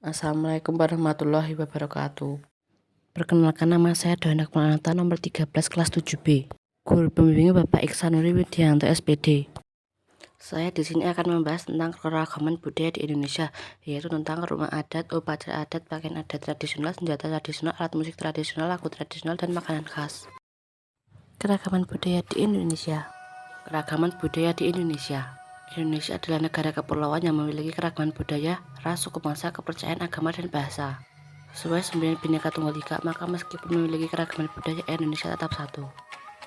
Assalamualaikum warahmatullahi wabarakatuh. Perkenalkan, nama saya Dona Pranata nomor 13 kelas 7B. Guru pembimbingnya Bapak Iksanuri Widianto SPD. Saya di sini akan membahas tentang keragaman budaya di Indonesia, yaitu tentang rumah adat, upacara adat, pakaian adat tradisional, senjata tradisional, alat musik tradisional, lagu tradisional, dan makanan khas. Keragaman budaya di Indonesia. Keragaman budaya di Indonesia. Indonesia adalah negara kepulauan yang memiliki keragaman budaya, ras, suku bangsa, kepercayaan, agama, dan bahasa. Sesuai sembilan Bhinneka Tunggal Ika, maka meskipun memiliki keragaman budaya, Indonesia tetap satu.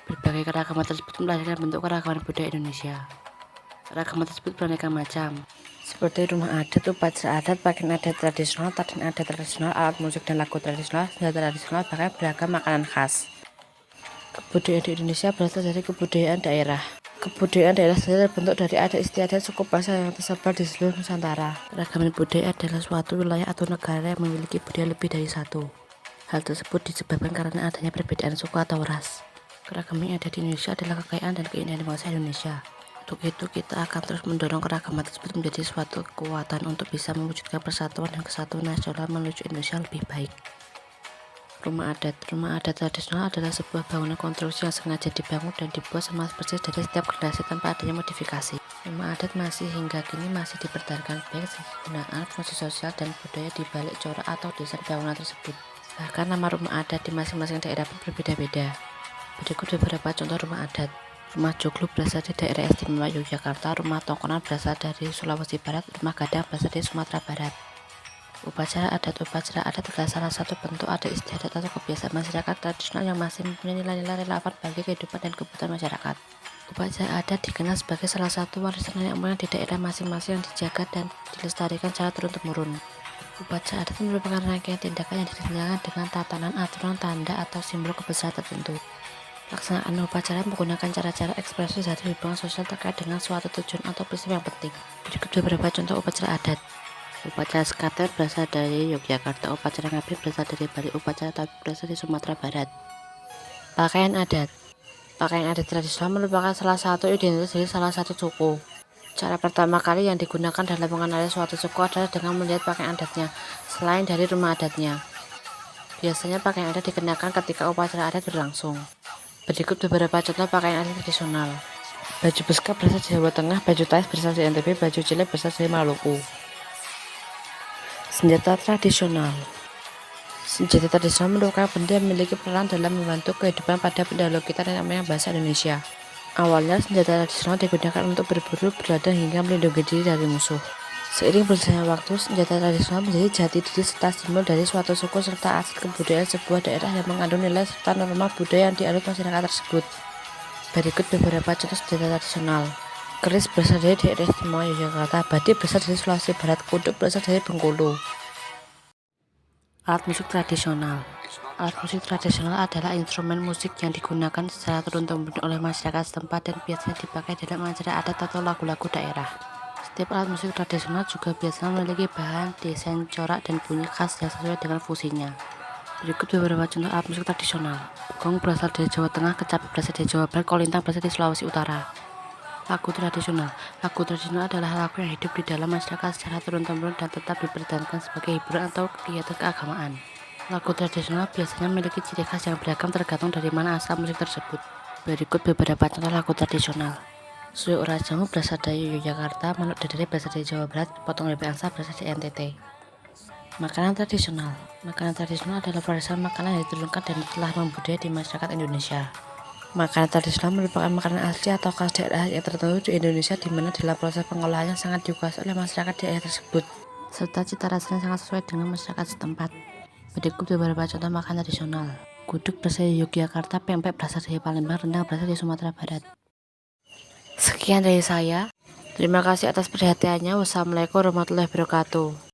Berbagai keragaman tersebut melahirkan bentuk keragaman budaya Indonesia. Keragaman tersebut beraneka macam, seperti rumah adat, upacara adat, pakaian adat tradisional, tarian adat tradisional, alat musik dan lagu tradisional, senjata tradisional, bahkan beragam makanan khas. Kebudayaan di Indonesia berasal dari kebudayaan daerah. Kebudayaan daerah sendiri terbentuk dari adat istiadat suku bangsa yang tersebar di seluruh Nusantara. Keragaman budaya adalah suatu wilayah atau negara yang memiliki budaya lebih dari satu. Hal tersebut disebabkan karena adanya perbedaan suku atau ras. Keragaman yang ada di Indonesia adalah kekayaan dan keindahan bangsa Indonesia. Untuk itu, kita akan terus mendorong keragaman tersebut menjadi suatu kekuatan untuk bisa mewujudkan persatuan dan kesatuan nasional menuju Indonesia lebih baik. Rumah adat. Rumah adat tradisional adalah sebuah bangunan konstruksi yang sengaja dibangun dan dibuat sama persis dari setiap generasi tanpa adanya modifikasi. Rumah adat hingga kini masih dipertahankan baik segi penggunaan, fungsi sosial, dan budaya di balik corak atau desain bangunan tersebut. Bahkan nama rumah adat di masing-masing daerah pun berbeda-beda. Berikut beberapa contoh rumah adat. Rumah Joglo berasal dari daerah istimewa Yogyakarta, rumah Tongkonan berasal dari Sulawesi Barat, rumah Gadang berasal dari Sumatera Barat. Upacara adat adalah salah satu bentuk adat istiadat atau kebiasaan masyarakat tradisional yang masih mempunyai nilai-nilai relevan bagi kehidupan dan kebutuhan masyarakat. Upacara adat dikenal sebagai salah satu warisan nenek moyang di daerah masing-masing yang dijaga dan dilestarikan secara turun-temurun. Upacara adat merupakan rangkaian tindakan yang direncanakan dengan tatanan, aturan, tanda, atau simbol kebesaran tertentu. Pelaksanaan upacara menggunakan cara-cara ekspresi dari hubungan sosial terkait dengan suatu tujuan atau peristiwa yang penting. Berikut beberapa contoh upacara adat. Upacara Sekaten berasal dari Yogyakarta, upacara Ngabri berasal dari Bali, upacara Tabib berasal dari Sumatera Barat. Pakaian adat. Pakaian adat tradisional merupakan salah satu identitas dari salah satu suku. Cara pertama kali yang digunakan dalam mengenali suatu suku adalah dengan melihat pakaian adatnya, selain dari rumah adatnya. Biasanya pakaian adat dikenakan ketika upacara adat berlangsung. Berikut beberapa contoh pakaian adat tradisional. Baju beskap berasal dari Jawa Tengah, baju tais berasal dari NTB, baju cilik berasal dari Maluku. Senjata tradisional. Senjata tradisional merupakan benda yang memiliki peran dalam membantu kehidupan pada pendahulu kita dan yang bahasa Indonesia. Awalnya senjata tradisional digunakan untuk berburu, berladang, hingga melindungi diri dari musuh. Seiring berjalannya waktu, senjata tradisional menjadi jati diri serta simbol dari suatu suku serta aset kebudayaan sebuah daerah yang mengandung nilai serta norma budaya yang dianut masyarakat tersebut. Berikut beberapa contoh senjata tradisional. Keris berasal dari daerah istimewa Yogyakarta, batik berasal dari Sulawesi Barat, kuduk berasal dari Bengkulu. Alat musik tradisional. Alat musik tradisional adalah instrumen musik yang digunakan secara turun-temurun oleh masyarakat setempat dan biasanya dipakai dalam acara adat atau lagu-lagu daerah. Setiap alat musik tradisional juga biasanya memiliki bahan, desain, corak, dan bunyi khas yang sesuai dengan fungsinya. Berikut beberapa contoh alat musik tradisional. Gong berasal dari Jawa Tengah, kecapi berasal dari Jawa Barat, kolintang berasal dari Sulawesi Utara. Lagu tradisional. Lagu tradisional adalah lagu yang hidup di dalam masyarakat secara turun-temurun dan tetap dipertahankan sebagai hiburan atau kegiatan keagamaan. Lagu tradisional biasanya memiliki ciri khas yang beragam tergantung dari mana asal musik tersebut. Berikut beberapa contoh lagu tradisional. Suyo Ora Jamu berasal dari Yogyakarta, Manuk Dadari berasal dari Jawa Barat, Potong Bebek Angsa berasal dari NTT. Makanan tradisional. Makanan tradisional adalah warisan makanan yang diturunkan dan telah membudaya di masyarakat Indonesia. Makanan tradisional merupakan makanan asli atau khas daerah yang tertentu di Indonesia di mana dalam proses pengolahannya sangat dikuasai oleh masyarakat daerah tersebut, serta cita rasanya sangat sesuai dengan masyarakat setempat. Berikut beberapa contoh makanan tradisional. Gudeg berasal dari Yogyakarta, pempek berasal dari Palembang, rendang berasal dari Sumatera Barat. Sekian dari saya. Terima kasih atas perhatiannya. Wassalamualaikum warahmatullahi wabarakatuh.